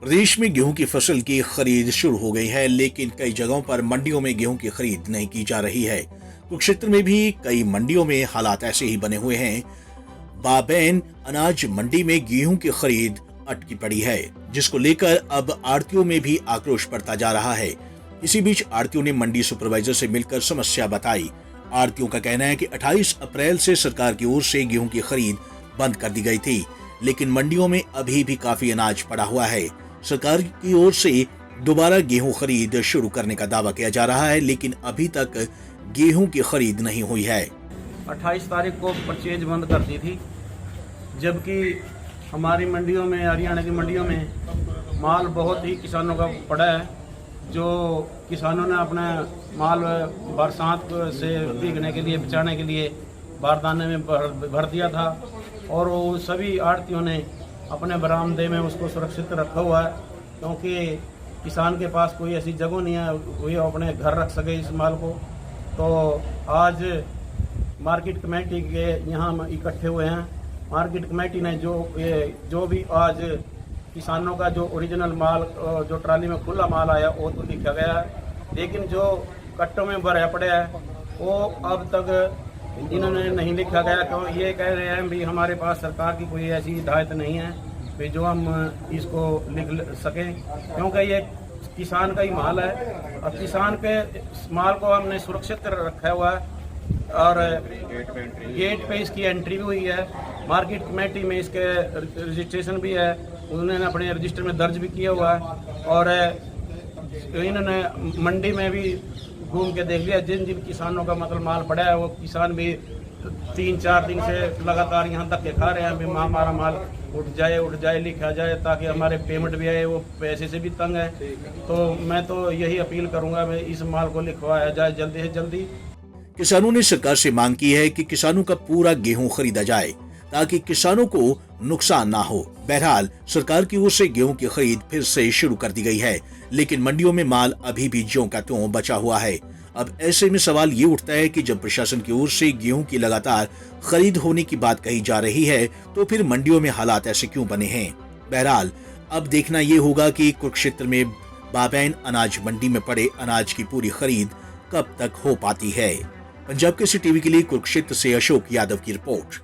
प्रदेश में गेहूं की फसल की खरीद शुरू हो गई है, लेकिन कई जगहों पर मंडियों में गेहूं की खरीद नहीं की जा रही है। कुरुक्षेत्र में भी कई मंडियों में हालात ऐसे ही बने हुए हैं। बाबैन अनाज मंडी में गेहूं की खरीद अटकी पड़ी है, जिसको लेकर अब आड़तियों में भी आक्रोश बढ़ता जा रहा है। इसी बीच आड़तियों ने मंडी सुपरवाइजर से मिलकर समस्या बताई। आड़तियों का कहना है कि 28 अप्रैल से सरकार की ओर से गेहूं की खरीद बंद कर दी गई थी, लेकिन मंडियों में अभी भी काफी अनाज पड़ा हुआ है। सरकार की ओर से दोबारा गेहूं खरीद शुरू करने का दावा किया जा रहा है, लेकिन अभी तक गेहूं की खरीद नहीं हुई है। 28 तारीख को परचेज बंद कर दी थी, जबकि हमारी मंडियों में, हरियाणा की मंडियों में माल बहुत ही किसानों का पड़ा है। जो किसानों ने अपना माल बरसात से भीगने के लिए, बचाने के लिए बारदाने में भर दिया था, और वो सभी आड़तियों ने अपने बरामदे में उसको सुरक्षित रखा हुआ है, क्योंकि किसान के पास कोई ऐसी जगह नहीं है वही अपने घर रख सके इस माल को। तो आज मार्केट कमेटी के यहाँ हम इकट्ठे हुए हैं। मार्केट कमेटी ने जो भी आज किसानों का जो ओरिजिनल माल, जो ट्राली में खुला माल आया वो तो लिखा गया है, लेकिन जो कट्टों में भरा पड़े है वो अब तक इन्होंने नहीं लिखा गया। तो ये कह रहे हैं भी हमारे पास सरकार की कोई ऐसी हिदायत नहीं है भी जो हम इसको लिख सकें, क्योंकि ये किसान का ही माल है और किसान के माल को हमने सुरक्षित रखा हुआ है, और गेट पे इसकी एंट्री भी हुई है। मार्केट कमेटी में इसके रजिस्ट्रेशन भी है, उन्होंने अपने रजिस्टर में दर्ज भी किया हुआ है, और इन्होंने मंडी में भी घूम के देख लिया। जिन जिन किसानों का मतलब माल पड़ा है वो किसान भी 3-4 दिन से लगातार यहाँ धक्के खा रहे हैं भी हमारा माल उठ जाए लिखा जाए, ताकि हमारे पेमेंट भी आए। वो पैसे से भी तंग है, तो मैं तो यही अपील करूंगा भाई इस माल को लिखवाया जाए जल्दी से जल्दी। किसानों ने सरकार से मांग की है कि किसानों का पूरा गेहूं खरीदा जाए, ताकि किसानों को नुकसान ना हो। बहरहाल सरकार की ओर से गेहूं की खरीद फिर से शुरू कर दी गई है, लेकिन मंडियों में माल अभी भी ज्यों का त्यों बचा हुआ है। अब ऐसे में सवाल ये उठता है कि जब प्रशासन की ओर से गेहूं की लगातार खरीद होने की बात कही जा रही है, तो फिर मंडियों में हालात ऐसे क्यों बने हैं। बहरहाल अब देखना ये होगा कि कुरुक्षेत्र में बाबैन अनाज मंडी में पड़े अनाज की पूरी खरीद कब तक हो पाती है। पंजाब केसरी टीवी के लिए कुरुक्षेत्र से अशोक यादव की रिपोर्ट।